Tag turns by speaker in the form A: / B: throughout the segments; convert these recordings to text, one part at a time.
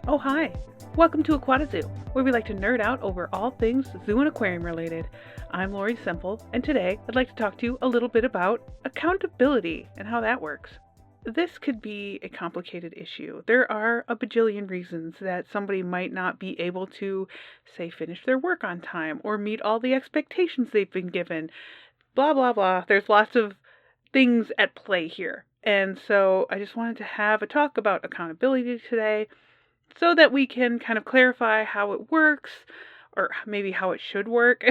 A: Oh, hi. Welcome to Aquata Zoo, where we like to nerd out over all things zoo and aquarium related. I'm l.semple, and today I'd like to talk to you a little bit about accountability and how that works. This could be a complicated issue. There are a bajillion reasons that somebody might not be able to, say, finish their work on time or meet all the expectations they've been given. Blah, blah, blah. There's lots of things at play here. And so I just wanted to have a talk about accountability today so that we can kind of clarify how it works or maybe how it should work.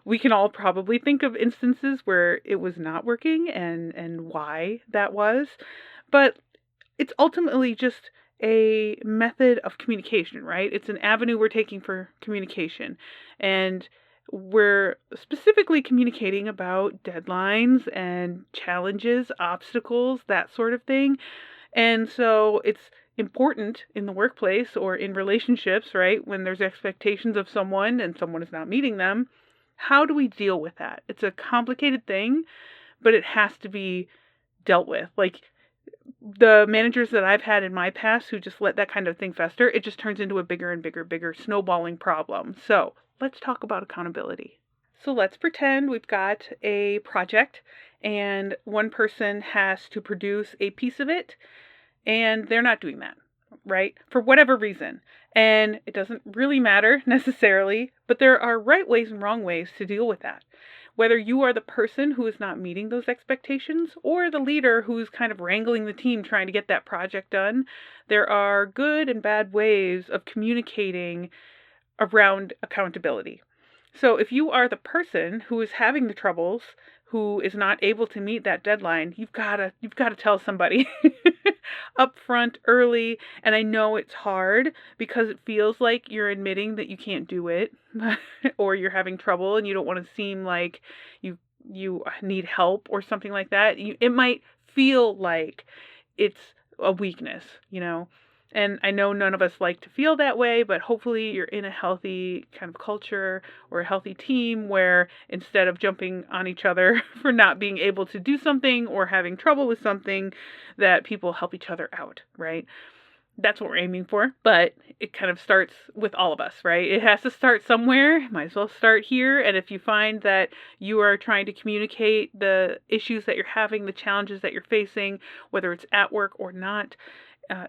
A: We can all probably think of instances where it was not working and why that was. But it's ultimately just a method of communication, right? It's an avenue we're taking for communication. And we're specifically communicating about deadlines and challenges, obstacles, that sort of thing. And so it's important in the workplace or in relationships, right? When there's expectations of someone and someone is not meeting them, how do we deal with that? It's a complicated thing, but it has to be dealt with. Like the managers that I've had in my past who just let that kind of thing fester, it just turns into a bigger and bigger snowballing problem. So let's talk about accountability. So let's pretend we've got a project and one person has to produce a piece of it and they're not doing that, right? For whatever reason. And it doesn't really matter necessarily, but there are right ways and wrong ways to deal with that. Whether you are the person who is not meeting those expectations or the leader who's kind of wrangling the team trying to get that project done, there are good and bad ways of communicating around accountability. So if you are the person who is having the troubles, who is not able to meet that deadline, you've got to tell somebody up front early. And I know it's hard because it feels like you're admitting that you can't do it or you're having trouble and you don't want to seem like you need help or something like that. It might feel like it's a weakness, And I know none of us like to feel that way, but hopefully you're in a healthy kind of culture or a healthy team where instead of jumping on each other for not being able to do something or having trouble with something, that people help each other out, right? That's what we're aiming for, but it kind of starts with all of us, right? It has to start somewhere. Might as well start here. And if you find that you are trying to communicate the issues that you're having, the challenges that you're facing, whether it's at work or not,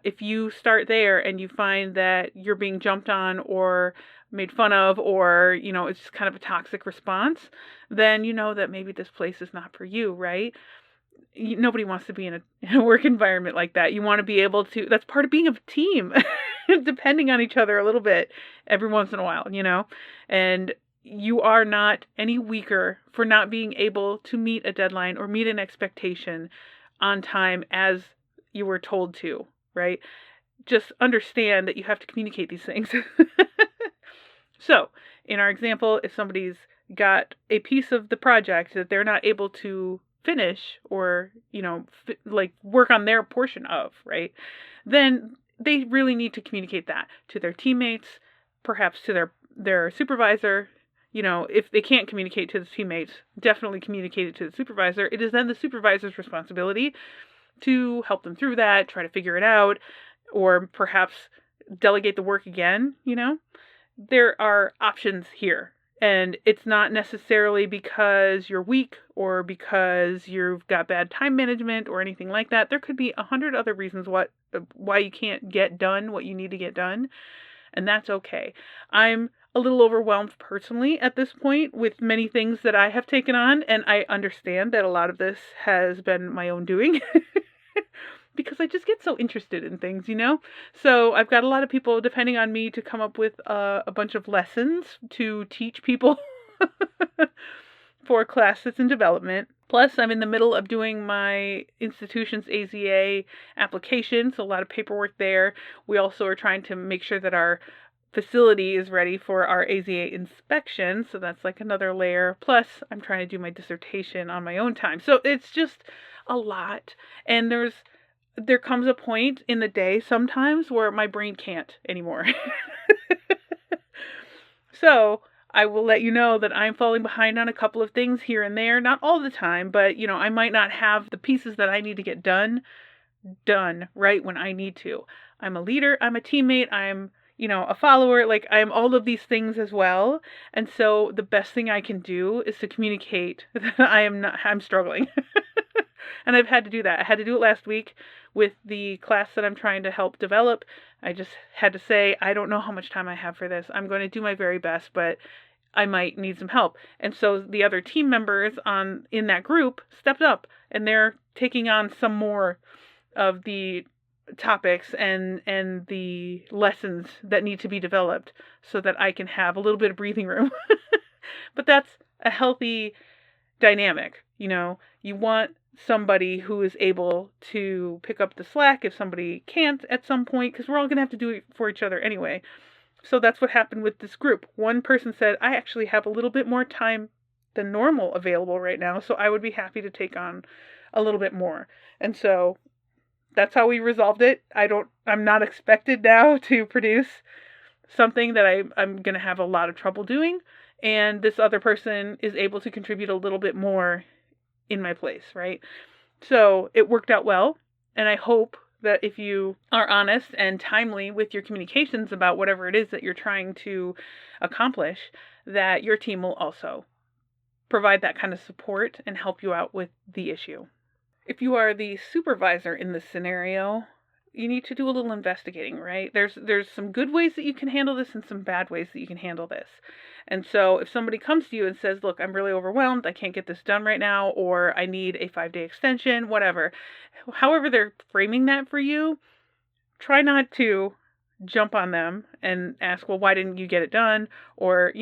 A: if you start there and you find that you're being jumped on or made fun of or, it's just kind of a toxic response, then you know that maybe this place is not for you, right? Nobody wants to be in a work environment like that. You want to be able to, that's part of being a team, depending on each other a little bit every once in a while, and you are not any weaker for not being able to meet a deadline or meet an expectation on time as you were told to, right? Just understand that you have to communicate these things. So, in our example, if somebody's got a piece of the project that they're not able to finish or, work on their portion of, right? Then they really need to communicate that to their teammates, perhaps to their supervisor. If they can't communicate to the teammates, definitely communicate it to the supervisor. It is then the supervisor's responsibility to help them through that, try to figure it out, or perhaps delegate the work again, There are options here. And it's not necessarily because you're weak or because you've got bad time management or anything like that. There could be 100 other reasons why you can't get done what you need to get done. And that's okay. I'm a little overwhelmed personally at this point with many things that I have taken on. And I understand that a lot of this has been my own doing. Because I just get so interested in things, So I've got a lot of people depending on me to come up with a bunch of lessons to teach people for class that's in development. Plus, I'm in the middle of doing my institution's AZA application, so a lot of paperwork there. We also are trying to make sure that our facility is ready for our AZA inspection, so that's like another layer. Plus, I'm trying to do my dissertation on my own time. So it's just a lot, and there comes a point in the day sometimes where my brain can't anymore. So I will let you know that I'm falling behind on a couple of things here and there. Not all the time, but I might not have the pieces that I need to get done right when I need to. I'm a leader, I'm a teammate, I'm, a follower, like I'm all of these things as well. And so the best thing I can do is to communicate that I'm struggling. And I've had to do that. I had to do it last week with the class that I'm trying to help develop. I just had to say, I don't know how much time I have for this. I'm going to do my very best, but I might need some help. And so the other team members in that group stepped up, and they're taking on some more of the topics and the lessons that need to be developed so that I can have a little bit of breathing room. But that's a healthy dynamic. You want somebody who is able to pick up the slack if somebody can't at some point, because we're all going to have to do it for each other anyway. So that's what happened with this group. One person said, I actually have a little bit more time than normal available right now, so I would be happy to take on a little bit more. And so that's how we resolved it. I'm not expected now to produce something that I'm going to have a lot of trouble doing. And this other person is able to contribute a little bit more in my place, right? So it worked out well. And I hope that if you are honest and timely with your communications about whatever it is that you're trying to accomplish, that your team will also provide that kind of support and help you out with the issue. If you are the supervisor in this scenario, you need to do a little investigating, right? There's some good ways that you can handle this and some bad ways that you can handle this. And so if somebody comes to you and says, look, I'm really overwhelmed, I can't get this done right now, or I need a 5-day extension, whatever. However they're framing that for you, try not to jump on them and ask, well, why didn't you get it done? Or,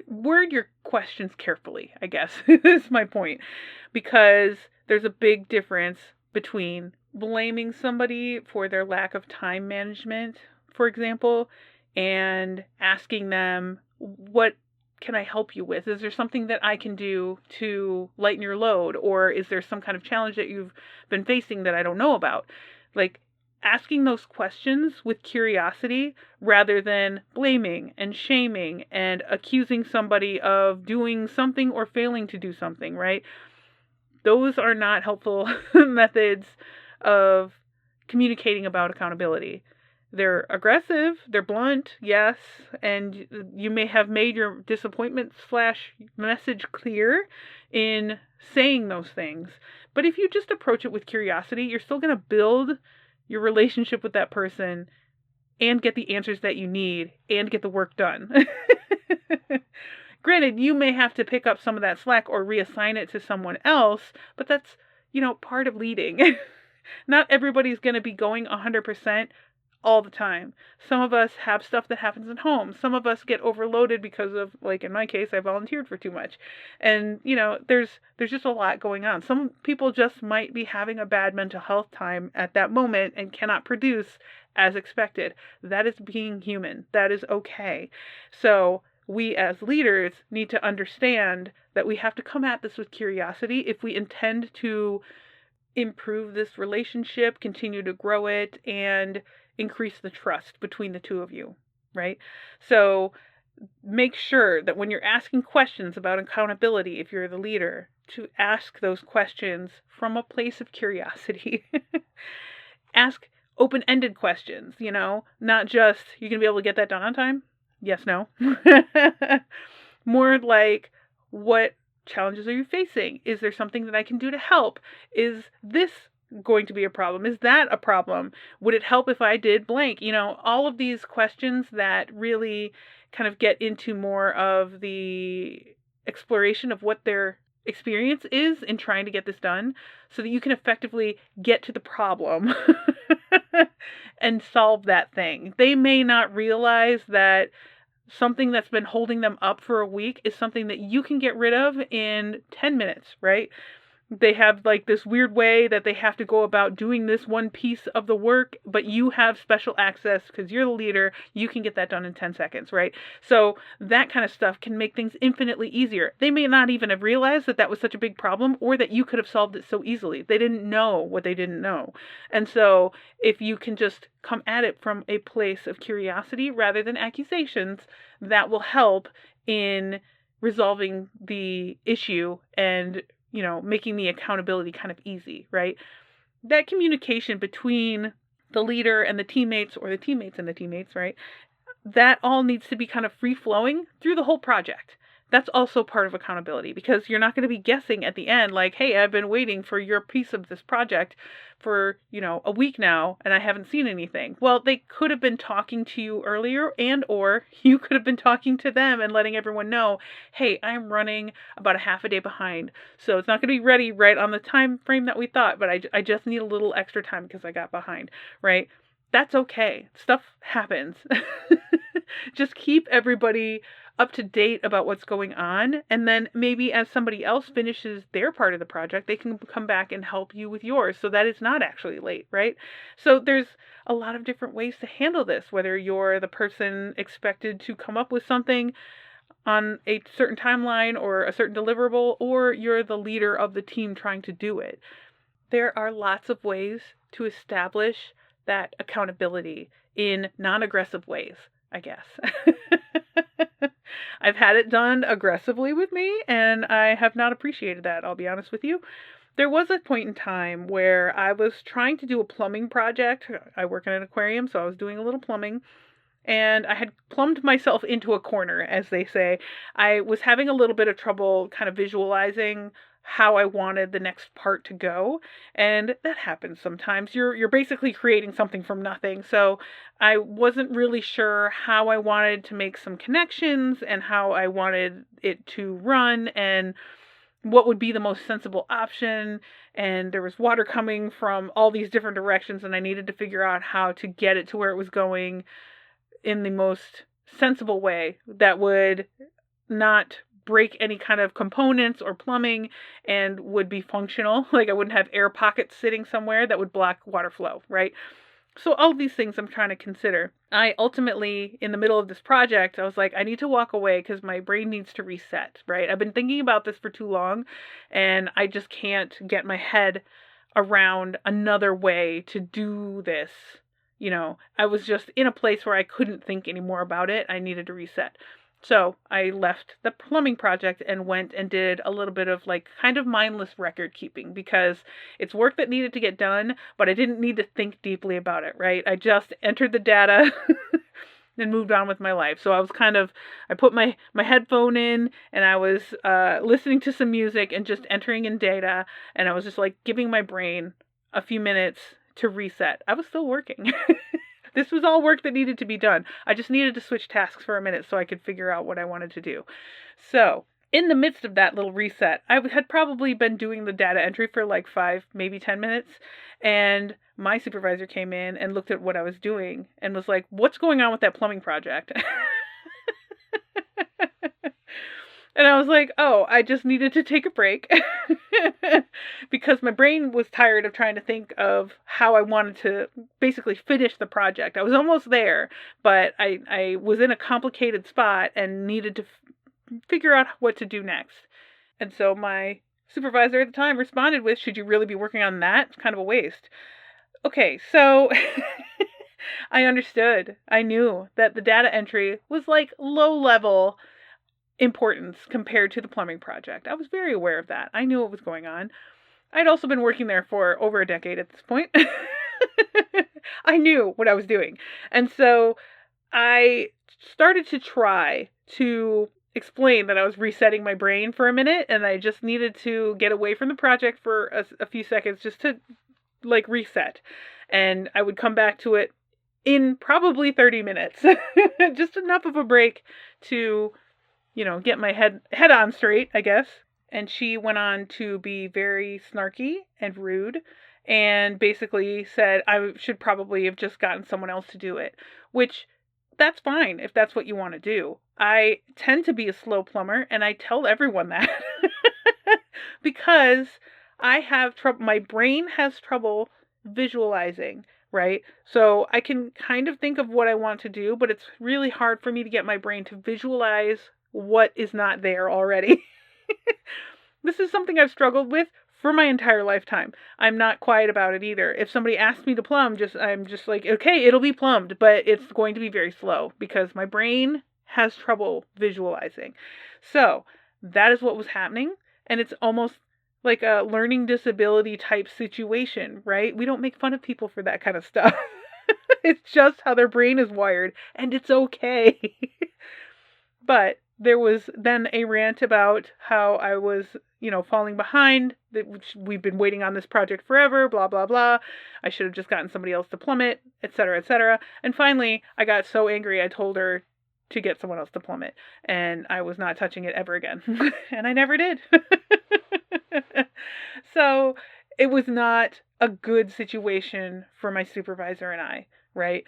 A: word your questions carefully, I guess, is my point. Because there's a big difference between blaming somebody for their lack of time management, for example, and asking them, what can I help you with? Is there something that I can do to lighten your load? Or is there some kind of challenge that you've been facing that I don't know about? Like, asking those questions with curiosity rather than blaming and shaming and accusing somebody of doing something or failing to do something, right? Those are not helpful methods of communicating about accountability. They're aggressive, they're blunt, yes, and you may have made your disappointment / message clear in saying those things. But if you just approach it with curiosity, you're still going to build your relationship with that person and get the answers that you need and get the work done. Granted, you may have to pick up some of that slack or reassign it to someone else, but that's, part of leading. Not everybody's going to be going 100% all the time. Some of us have stuff that happens at home. Some of us get overloaded because of, like in my case, I volunteered for too much. And, there's just a lot going on. Some people just might be having a bad mental health time at that moment and cannot produce as expected. That is being human. That is okay. So we as leaders need to understand that we have to come at this with curiosity if we intend to improve this relationship, continue to grow it, and increase the trust between the two of you, right? So make sure that when you're asking questions about accountability, if you're the leader, to ask those questions from a place of curiosity. Ask open-ended questions, not just, you going to be able to get that done on time? Yes, no. More like, what challenges are you facing? Is there something that I can do to help? Is this going to be a problem? Is that a problem? Would it help if I did blank? All of these questions that really kind of get into more of the exploration of what their experience is in trying to get this done, so that you can effectively get to the problem and solve that thing. They may not realize that something that's been holding them up for a week is something that you can get rid of in 10 minutes, right? They have like this weird way that they have to go about doing this one piece of the work, but you have special access because you're the leader. You can get that done in 10 seconds, right? So that kind of stuff can make things infinitely easier. They may not even have realized that that was such a big problem, or that you could have solved it so easily. They didn't know what they didn't know. And so if you can just come at it from a place of curiosity rather than accusations, that will help in resolving the issue and making the accountability kind of easy, right? That communication between the leader and the teammates, or the teammates and the teammates, right? That all needs to be kind of free flowing through the whole project. That's also part of accountability, because you're not going to be guessing at the end like, hey, I've been waiting for your piece of this project for, a week now and I haven't seen anything. Well, they could have been talking to you earlier, and or you could have been talking to them and letting everyone know, hey, I'm running about a half a day behind. So it's not going to be ready right on the time frame that we thought, but I just need a little extra time because I got behind, right? That's okay. Stuff happens. Just keep everybody up to date about what's going on. And then maybe as somebody else finishes their part of the project, they can come back and help you with yours so that it's not actually late, right? So there's a lot of different ways to handle this, whether you're the person expected to come up with something on a certain timeline or a certain deliverable, or you're the leader of the team trying to do it. There are lots of ways to establish that accountability in non-aggressive ways, I guess. I've had it done aggressively with me, and I have not appreciated that, I'll be honest with you. There was a point in time where I was trying to do a plumbing project. I work in an aquarium, so I was doing a little plumbing, and I had plumbed myself into a corner, as they say. I was having a little bit of trouble kind of visualizing how I wanted the next part to go, and that happens sometimes. You're basically creating something from nothing. So I wasn't really sure how I wanted to make some connections and how I wanted it to run and what would be the most sensible option. And there was water coming from all these different directions, and I needed to figure out how to get it to where it was going in the most sensible way that would not break any kind of components or plumbing and would be functional. Like I wouldn't have air pockets sitting somewhere that would block water flow, right? So all of these things I'm trying to consider. I ultimately, in the middle of this project, I was like, I need to walk away because my brain needs to reset, right? I've been thinking about this for too long, and I just can't get my head around another way to do this. I was just in a place where I couldn't think anymore about it. I needed to reset. So I left the plumbing project and went and did a little bit of kind of mindless record keeping, because it's work that needed to get done, but I didn't need to think deeply about it, right? I just entered the data and moved on with my life. So I put my headphone in, and I was listening to some music and just entering in data, and I was just giving my brain a few minutes to reset. I was still working. This was all work that needed to be done. I just needed to switch tasks for a minute so I could figure out what I wanted to do. So in the midst of that little reset, I had probably been doing the data entry for 5, maybe 10 minutes. And my supervisor came in and looked at what I was doing and was like, what's going on with that plumbing project? And I was like, oh, I just needed to take a break because my brain was tired of trying to think of how I wanted to basically finish the project. I was almost there, but I was in a complicated spot and needed to figure out what to do next. And so my supervisor at the time responded with, should you really be working on that? It's kind of a waste. Okay, so I understood. I knew that the data entry was low level importance compared to the plumbing project. I was very aware of that. I knew what was going on. I'd also been working there for over a decade at this point. I knew what I was doing. And so I started to try to explain that I was resetting my brain for a minute, and I just needed to get away from the project for a few seconds just to reset. And I would come back to it in probably 30 minutes. Just enough of a break to get my head on straight, I guess. And she went on to be very snarky and rude and basically said I should probably have just gotten someone else to do it, which that's fine if that's what you want to do. I tend to be a slow plumber, and I tell everyone that because I have trouble, my brain has trouble visualizing, right? So I can kind of think of what I want to do, but it's really hard for me to get my brain to visualize what is not there already. This is something I've struggled with for my entire lifetime. I'm not quiet about it either. If somebody asks me to plumb, I'm just like, okay, it'll be plumbed, but it's going to be very slow because my brain has trouble visualizing. So that is what was happening. And it's almost like a learning disability type situation, right? We don't make fun of people for that kind of stuff. It's just how their brain is wired, and it's okay. But there was then a rant about how I was, falling behind, that we've been waiting on this project forever, blah, blah, blah. I should have just gotten somebody else to plumb it, et cetera, et cetera. And finally, I got so angry, I told her to get someone else to plumb it. And I was not touching it ever again. And I never did. So it was not a good situation for my supervisor and I, right?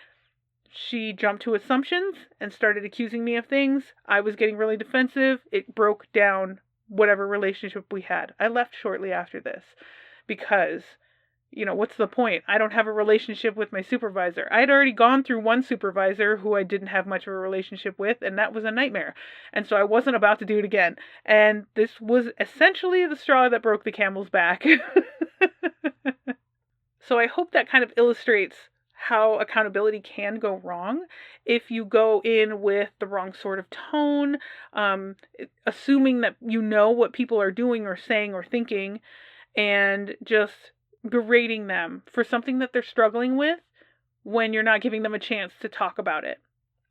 A: She jumped to assumptions and started accusing me of things. I was getting really defensive. It broke down whatever relationship we had. I left shortly after this because, what's the point? I don't have a relationship with my supervisor. I had already gone through one supervisor who I didn't have much of a relationship with, and that was a nightmare. And so I wasn't about to do it again. And this was essentially the straw that broke the camel's back. So I hope that kind of illustrates how accountability can go wrong if you go in with the wrong sort of tone, assuming that you know what people are doing or saying or thinking, and just berating them for something that they're struggling with when you're not giving them a chance to talk about it.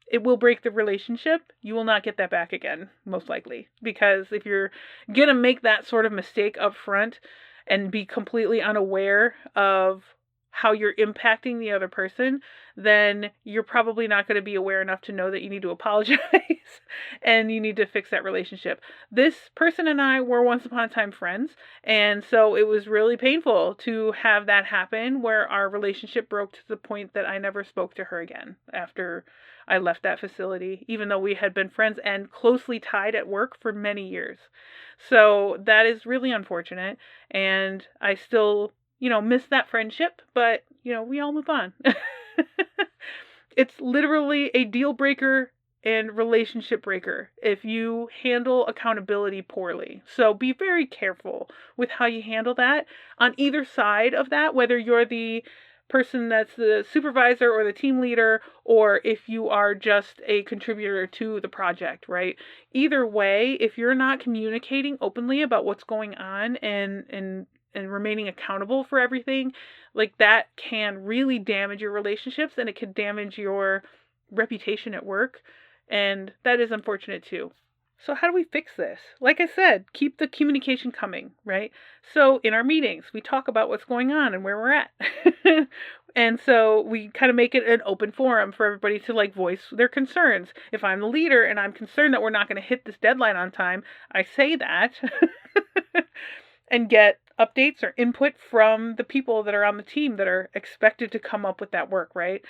A: It will break the relationship. You will not get that back again, most likely. Because if you're going to make that sort of mistake up front and be completely unaware of how you're impacting the other person, then you're probably not going to be aware enough to know that you need to apologize and you need to fix that relationship. This person and I were once upon a time friends, and so it was really painful to have that happen where our relationship broke to the point that I never spoke to her again after I left that facility, even though we had been friends and closely tied at work for many years. So that is really unfortunate, and I still miss that friendship, but, we all move on. It's literally a deal breaker and relationship breaker if you handle accountability poorly. So be very careful with how you handle that on either side of that, whether you're the person that's the supervisor or the team leader, or if you are just a contributor to the project, right? Either way, if you're not communicating openly about what's going on and remaining accountable for everything, like that can really damage your relationships, and it could damage your reputation at work. And that is unfortunate too. So how do we fix this? Like I said, keep the communication coming, right? So in our meetings, we talk about what's going on and where we're at. And so we kind of make it an open forum for everybody to voice their concerns. If I'm the leader and I'm concerned that we're not going to hit this deadline on time, I say that and get updates or input from the people that are on the team that are expected to come up with that work, right?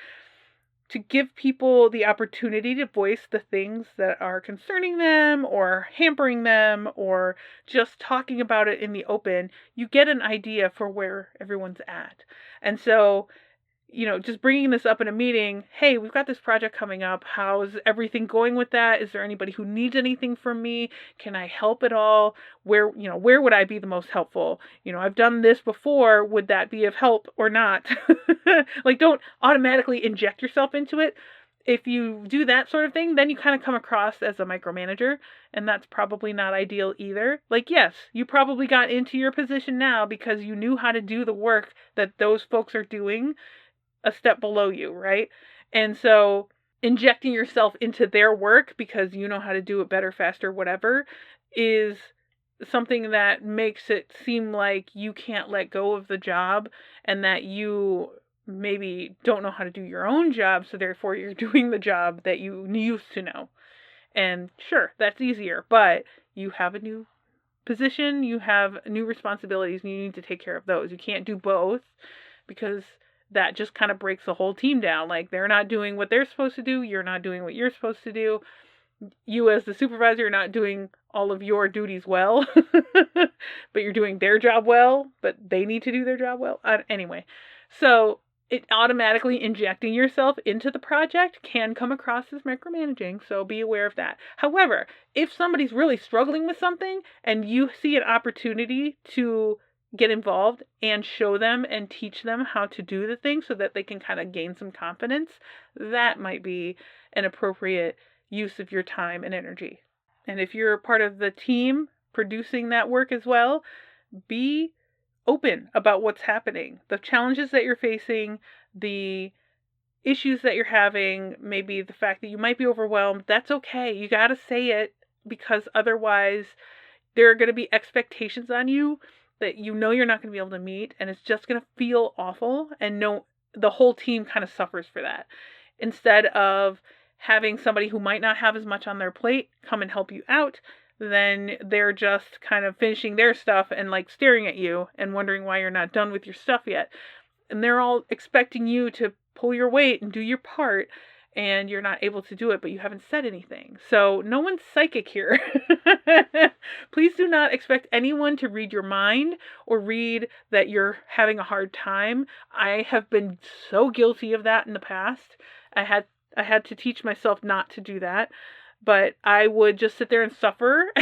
A: To give people the opportunity to voice the things that are concerning them or hampering them, or just talking about it in the open, you get an idea for where everyone's at. And so, just bringing this up in a meeting, hey, we've got this project coming up. How's everything going with that? Is there anybody who needs anything from me? Can I help at all? Where would I be the most helpful? I've done this before. Would that be of help or not? Don't automatically inject yourself into it. If you do that sort of thing, then you kind of come across as a micromanager, and that's probably not ideal either. Yes, you probably got into your position now because you knew how to do the work that those folks are doing a step below you, right? And so injecting yourself into their work because you know how to do it better, faster, whatever, is something that makes it seem like you can't let go of the job, and that you maybe don't know how to do your own job, so therefore you're doing the job that you used to know. And sure, that's easier, but you have a new position, you have new responsibilities, and you need to take care of those. You can't do both, because that just kind of breaks the whole team down. They're not doing what they're supposed to do, you're not doing what you're supposed to do. You as the supervisor are not doing all of your duties well, but you're doing their job well, but they need to do their job well. Anyway, so it automatically injecting yourself into the project can come across as micromanaging, so be aware of that. However, if somebody's really struggling with something and you see an opportunity to get involved and show them and teach them how to do the thing so that they can kind of gain some confidence, that might be an appropriate use of your time and energy. And if you're part of the team producing that work as well, be open about what's happening, the challenges that you're facing, the issues that you're having, maybe the fact that you might be overwhelmed, that's okay. You got to say it, because otherwise there are going to be expectations on you that you know you're not going to be able to meet, and it's just going to feel awful, and the whole team kind of suffers for that. Instead of having somebody who might not have as much on their plate come and help you out, then they're just kind of finishing their stuff and like staring at you and wondering why you're not done with your stuff yet. And they're all expecting you to pull your weight and do your part, and you're not able to do it, but you haven't said anything. So no one's psychic here. Please do not expect anyone to read your mind or read that you're having a hard time. I have been so guilty of that in the past. I had to teach myself not to do that, but I would just sit there and suffer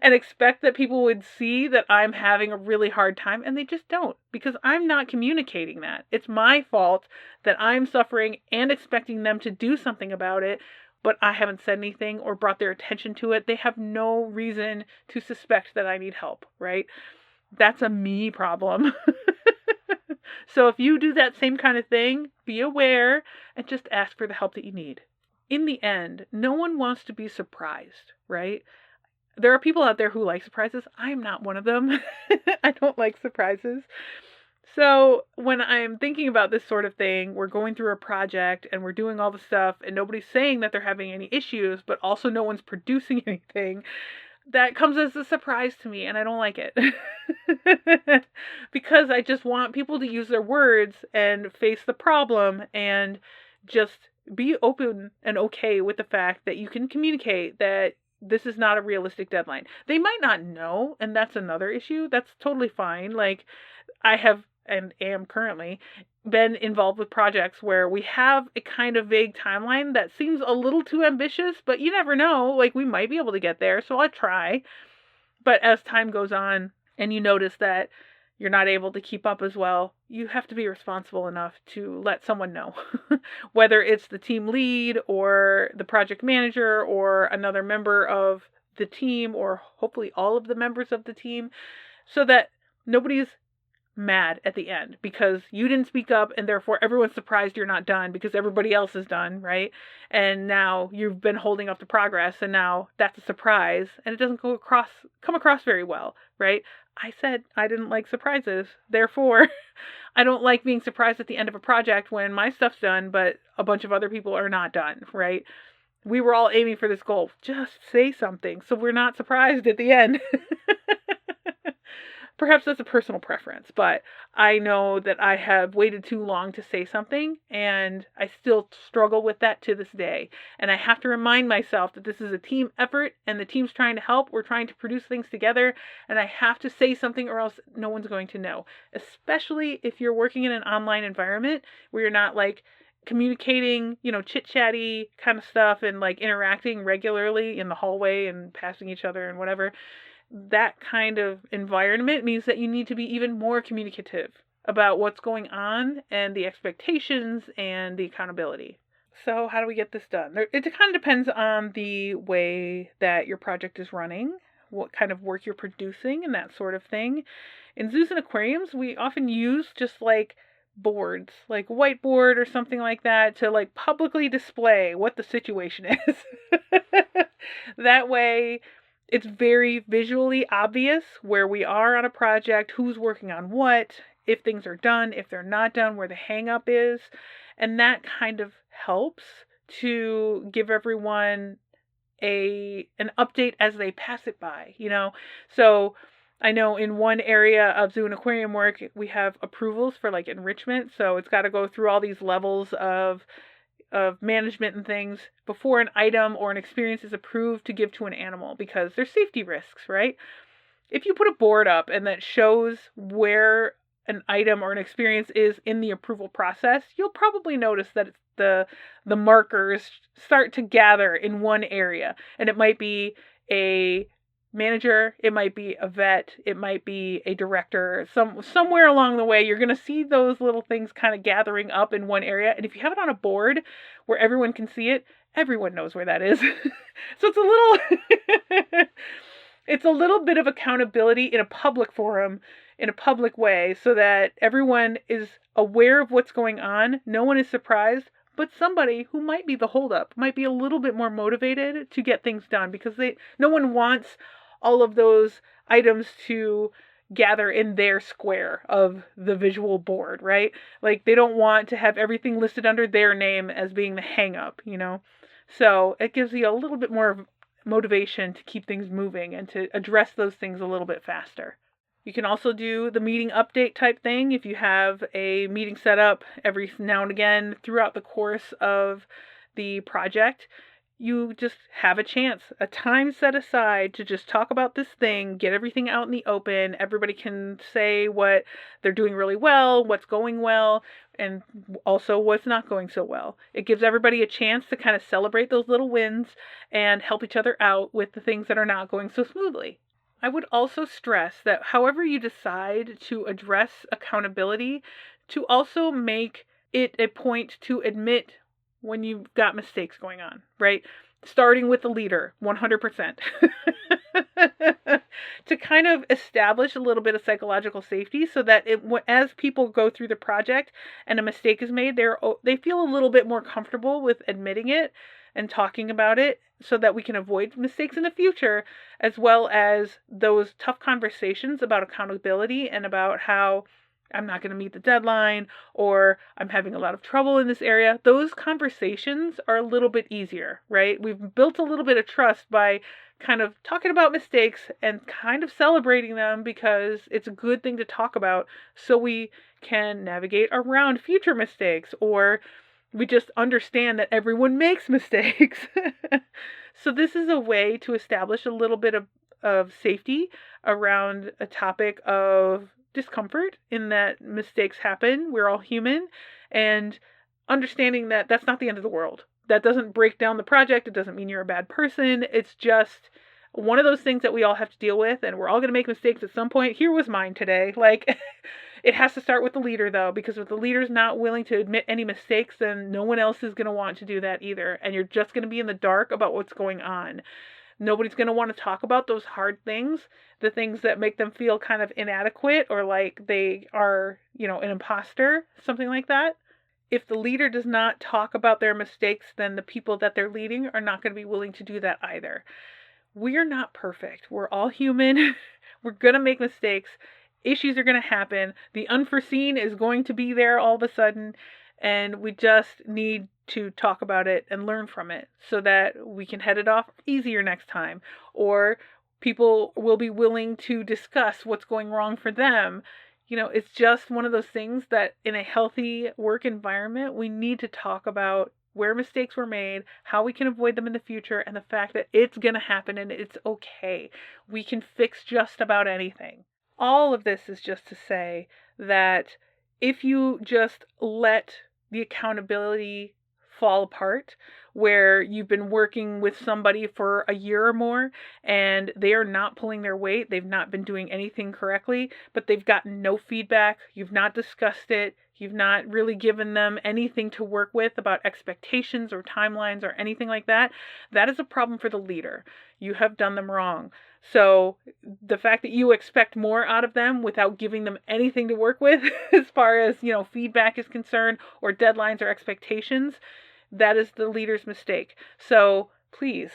A: and expect that people would see that I'm having a really hard time, and they just don't, because I'm not communicating that. It's my fault that I'm suffering and expecting them to do something about it, but I haven't said anything or brought their attention to it. They have no reason to suspect that I need help, right? That's a me problem. So if you do that same kind of thing, be aware and just ask for the help that you need. In the end, no one wants to be surprised, right? There are people out there who like surprises. I'm not one of them. I don't like surprises. So when I'm thinking about this sort of thing, we're going through a project and we're doing all the stuff and nobody's saying that they're having any issues, but also no one's producing anything, that comes as a surprise to me, and I don't like it. Because I just want people to use their words and face the problem and just be open and okay with the fact that you can communicate that this is not a realistic deadline. They might not know, and that's another issue. That's totally fine. Like, I have and am currently been involved with projects where we have a kind of vague timeline that seems a little too ambitious, but you never know. Like, we might be able to get there, so I'll try. But as time goes on and you notice that you're not able to keep up as well, you have to be responsible enough to let someone know. Whether it's the team lead or the project manager or another member of the team, or hopefully all of the members of the team, so that nobody's mad at the end because you didn't speak up, and therefore everyone's surprised you're not done because everybody else is done, right? And now you've been holding up the progress, and now that's a surprise, and it doesn't come across very well, right? I said I didn't like surprises, therefore I don't like being surprised at the end of a project when my stuff's done but a bunch of other people are not done, right? We were all aiming for this goal. Just say something so we're not surprised at the end. Perhaps that's a personal preference, but I know that I have waited too long to say something, and I still struggle with that to this day. And I have to remind myself that this is a team effort, and the team's trying to help. We're trying to produce things together, and I have to say something or else no one's going to know. Especially if you're working in an online environment where you're not like communicating, chit-chatty kind of stuff and like interacting regularly in the hallway and passing each other and whatever. That kind of environment means that you need to be even more communicative about what's going on and the expectations and the accountability. So how do we get this done? It kind of depends on the way that your project is running, what kind of work you're producing, and that sort of thing. In zoos and aquariums, we often use just like boards, like a whiteboard or something like that, to like publicly display what the situation is. That way, it's very visually obvious where we are on a project, who's working on what, if things are done, if they're not done, where the hang up is. And that kind of helps to give everyone an update as they pass it by, So I know in one area of zoo and aquarium work, we have approvals for like enrichment. So it's got to go through all these levels of management and things before an item or an experience is approved to give to an animal, because there's safety risks, right? If you put a board up and that shows where an item or an experience is in the approval process, you'll probably notice that the markers start to gather in one area, and it might be a manager, it might be a vet, it might be a director. Somewhere along the way, you're going to see those little things kind of gathering up in one area. And if you have it on a board where everyone can see it, everyone knows where that is. So it's a little bit of accountability in a public forum in a public way so that everyone is aware of what's going on. No one is surprised, but somebody who might be the holdup might be a little bit more motivated to get things done because no one wants all of those items to gather in their square of the visual board, right? Like they don't want to have everything listed under their name as being the hang up, So it gives you a little bit more motivation to keep things moving and to address those things a little bit faster. You can also do the meeting update type thing if you have a meeting set up every now and again throughout the course of the project. You just have a time set aside to just talk about this thing, get everything out in the open. Everybody can say what they're doing really well, what's going well, and also what's not going so well. It gives everybody a chance to kind of celebrate those little wins and help each other out with the things that are not going so smoothly. I would also stress that however you decide to address accountability, to also make it a point to admit when you've got mistakes going on, right? Starting with the leader, 100%. To kind of establish a little bit of psychological safety so that as people go through the project and a mistake is made, they feel a little bit more comfortable with admitting it and talking about it so that we can avoid mistakes in the future, as well as those tough conversations about accountability and about how I'm not going to meet the deadline, or I'm having a lot of trouble in this area. Those conversations are a little bit easier, right? We've built a little bit of trust by kind of talking about mistakes and kind of celebrating them because it's a good thing to talk about so we can navigate around future mistakes, or we just understand that everyone makes mistakes. So this is a way to establish a little bit of safety around a topic of discomfort in that mistakes happen. We're all human, and understanding that that's not the end of the world. That doesn't break down the project. It doesn't mean you're a bad person. It's just one of those things that we all have to deal with, and we're all going to make mistakes at some point. Here was mine today. Like, it has to start with the leader, though, because if the leader's not willing to admit any mistakes, then no one else is going to want to do that either, and you're just going to be in the dark about what's going on. Nobody's going to want to talk about those hard things, the things that make them feel kind of inadequate or like they are, an imposter, something like that. If the leader does not talk about their mistakes, then the people that they're leading are not going to be willing to do that either. We are not perfect. We're all human. We're going to make mistakes. Issues are going to happen. The unforeseen is going to be there all of a sudden, and we just need to talk about it and learn from it so that we can head it off easier next time, or people will be willing to discuss what's going wrong for them. It's just one of those things that in a healthy work environment, we need to talk about where mistakes were made, how we can avoid them in the future, and the fact that it's going to happen and it's okay. We can fix just about anything. All of this is just to say that if you just let the accountability fall apart, where you've been working with somebody for a year or more and they are not pulling their weight, they've not been doing anything correctly, but they've gotten no feedback, you've not discussed it, you've not really given them anything to work with about expectations or timelines or anything like that, that is a problem for the leader. You have done them wrong. So the fact that you expect more out of them without giving them anything to work with as far as, feedback is concerned or deadlines or expectations, that is the leader's mistake. So please,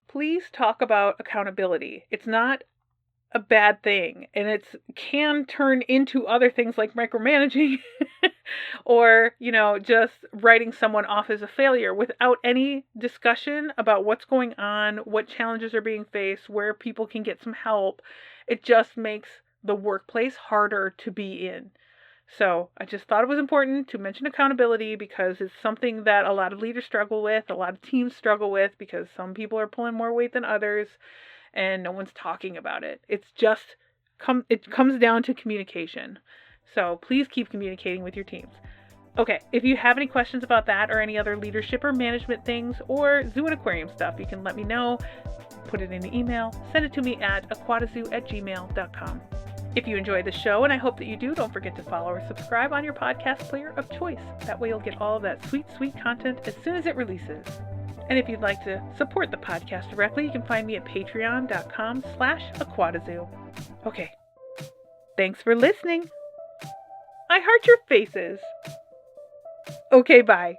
A: please talk about accountability. It's not a bad thing, and it can turn into other things like micromanaging or, just writing someone off as a failure without any discussion about what's going on, what challenges are being faced, where people can get some help. It just makes the workplace harder to be in. So I just thought it was important to mention accountability because it's something that a lot of leaders struggle with, a lot of teams struggle with, because some people are pulling more weight than others and no one's talking about it. It's just, it comes down to communication. So please keep communicating with your teams. Okay, if you have any questions about that or any other leadership or management things or zoo and aquarium stuff, you can let me know, put it in the email, send it to me at aquatazoo@gmail.com. If you enjoy the show, and I hope that you do, don't forget to follow or subscribe on your podcast player of choice. That way you'll get all of that sweet, sweet content as soon as it releases. And if you'd like to support the podcast directly, you can find me at patreon.com/aquatazoo. Okay. Thanks for listening. I heart your faces. Okay, bye.